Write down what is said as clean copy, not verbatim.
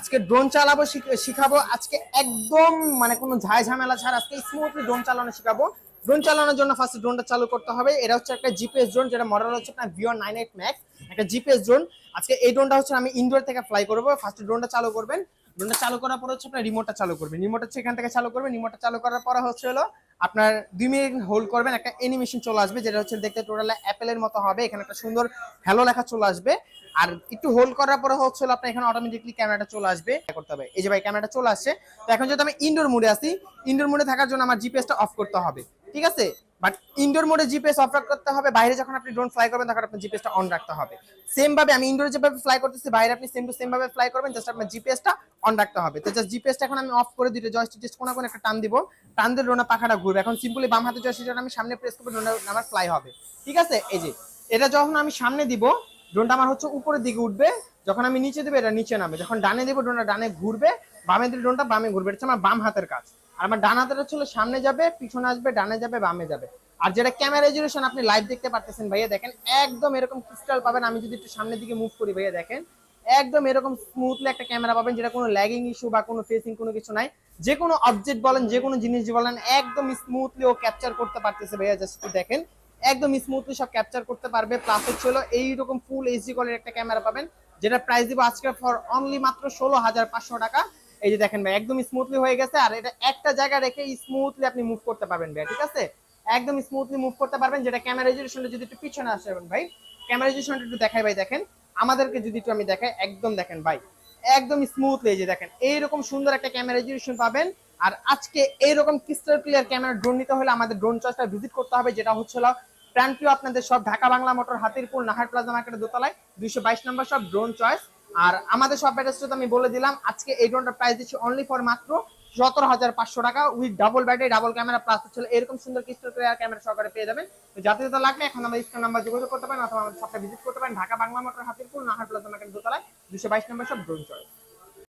আজকে ড্রোন চালাবো, শিখাবো আজকে একদম মানে কোনো ঝাই ঝামেলা ছাড়া আজকে স্মুথলি ড্রোন চালানো শিখাবো। ড্রোন চালানোর জন্য ফার্স্ট ড্রোনটা চালু করতে হবে। এটা হচ্ছে একটা জিপিএস ড্রোন, যেটা মডেল হচ্ছে আপনার VR98 ম্যাক্স, একটা জিপিএস ড্রোন। আজকে এই ড্রোনটা হচ্ছে আমি ইনডোর থেকে ফ্লাই করবো। ফার্স্ট ড্রোনটা চালু করবেন। ড্রোনটা চালু করার পর হচ্ছে আপনার রিমোটটা চালু করবেন। রিমোট হচ্ছে এখান থেকে চালু করবেন। রিমোটটা চালু করার পর হচ্ছে হলো আপনার 2 মিনিট হোল্ড করবেন, একটা অ্যানিমেশন চলে আসবে, যেটা হচ্ছে দেখতে টোটাল অ্যাপেলের মতো হবে। এখানে একটা সুন্দর হ্যালো লেখা চলে আসবে। আর একটু হোল্ড করার পরে হচ্ছে আপনার এখানে অটোমেটিকলি ক্যামেরাটা চলে আসবে। করতে হবে, এই যে ভাই ক্যামেরাটা চলে আসছে। তো এখন যদি আমি ইনডোর মোডে আসি, ইনডোর মোডে থাকার জন্য আমার জিপিএসটা অফ করতে হবে, ঠিক আছে? বাট ইনডোর মোডে জিপিএস অফ করতে হবে, বাইরে যখন আপনি ড্রোন ফ্লাই করবেন তখন আপনার জিপিএসটা অন রাখতে হবে। সেম ভাবে আমি ইনডোরে যেভাবে ফ্লাই করতেছি, বাইরে আপনি সেম টু সেম ভাবে ফ্লাই করবেন, জাস্ট আপনার জিপিএসটা অন রাখতে হবে। তো জাস্ট জিপিএসটা এখন আমি অফ করে দিতে জয়স্টিক জাস্ট কোন একটা টান দিব, টান দিয়ে ড্রোনের পাখাটা ঘুরবে। এখন সিম্পলি বাম হাতে জয়স্টিকটা আমি সামনে প্রেস করব, ড্রোনটা আমার ফ্লাই হবে, ঠিক আছে? এই যে এটা যখন আমি সামনে দিব, ড্রোনটা আমার হচ্ছে উপরের দিকে উঠবে। যখন আমি নিচে দেবো, এটা নিচে নামবে। যখন ডানে দেবো, ড্রোনটা ডানে ঘুরবে। বামে দিলে ড্রোনটা বামে ঘুরবে। এটা হচ্ছে আমার বাম হাতের কাজ। আর আমার ডান হাতের হচ্ছে সামনে যাবে, পিছনে আসবে, ডানে যাবে, বামে যাবে। আর যেটা ক্যামেরা রেজুলেশন আপনি লাইভ দেখতে পারতেছেন ভাইয়া, দেখেন একদম এরকম ক্রিস্টাল পাবেন। আমি যদি একটু সামনের দিকে মুভ করি ভাইয়া, দেখেন একদম এরকম স্মুথলি একটা ক্যামেরা পাবেন, যেটা কোনো ল্যাগিং ইস্যু বা কোনো ফেসিং কোনো কিছু নাই। যে কোনো অবজেক্ট বলেন, যে কোনো জিনিস বলেন, একদম স্মুথলি ও ক্যাপচার করতে পারতেছে ভাইয়া। জাস্ট দেখেন একদম স্মুথলি সব ক্যাপচার করতে পারবে। প্লাস হচ্ছে এইরকম ফুল এইচডি কোয়ালিটির একটা ক্যামেরা পাবেন, যেটা প্রাইস দিব আজকে ফর অনলি মাত্র 16,500 টাকা। এই যে দেখেন ভাই একদম স্মুথলি হয়ে গেছে। আর এটা একটা জায়গা রেখে স্মুথলি আপনি মুভ করতে পারবেন ভাই, ঠিক আছে? একদম স্মুথলি মুভ করতে পারবেন। যেটা ক্যামেরা রেজুলেশনটা যদি একটু পিছনে আসবেন ভাই, ক্যামেরা রেজুলেশনটা একটু দেখাই ভাই, দেখেন আমাদেরকে যদি একটু আমি দেখাই, একদম দেখেন ভাই একদম স্মুথলি। এই যে দেখেন এইরকম সুন্দর একটা ক্যামেরা রেজুলেশন পাবেন। আর আজকে এইরকম ক্রিস্টাল ক্লিয়ার ক্যামেরা ড্রোন নিতে হলে আমাদের ড্রোন চয়েসটা ভিজিট করতে হবে, যেটা হচ্ছে প্রাণপ্রিয় আপনাদের সব, ঢাকা বাংলা মোটর, হাতিরপুল, নাহার প্লাজা মার্কেটের দোতলায় 222 নম্বর সব, ড্রোন চয়েস। আর আমাদের সব অ্যাড্রেসটা আমি বলে দিলাম। আজকে এই ড্রোনটার প্রাইস দিচ্ছি অনলি ফর মাত্র 17,500 টাকা, with double battery, double camera, plus হচ্ছে এরকম সুন্দর ক্রিস্টাল ক্লিয়ার ক্যামেরা সহকারে পেয়ে যাবেন। তো যাতে যাতে লাগলে এখন আমাদের স্ক্রিন নাম্বার যোগাযোগ করতে পারেন, অথবা আমাদের সবটা ভিজিট করতে পারেন, ঢাকা বাংলা মোটর, হাতিরপুল, নাহার প্লাজা মার্কেটের দোতলায় 222 নম্বর সব, ড্রোন চয়েস।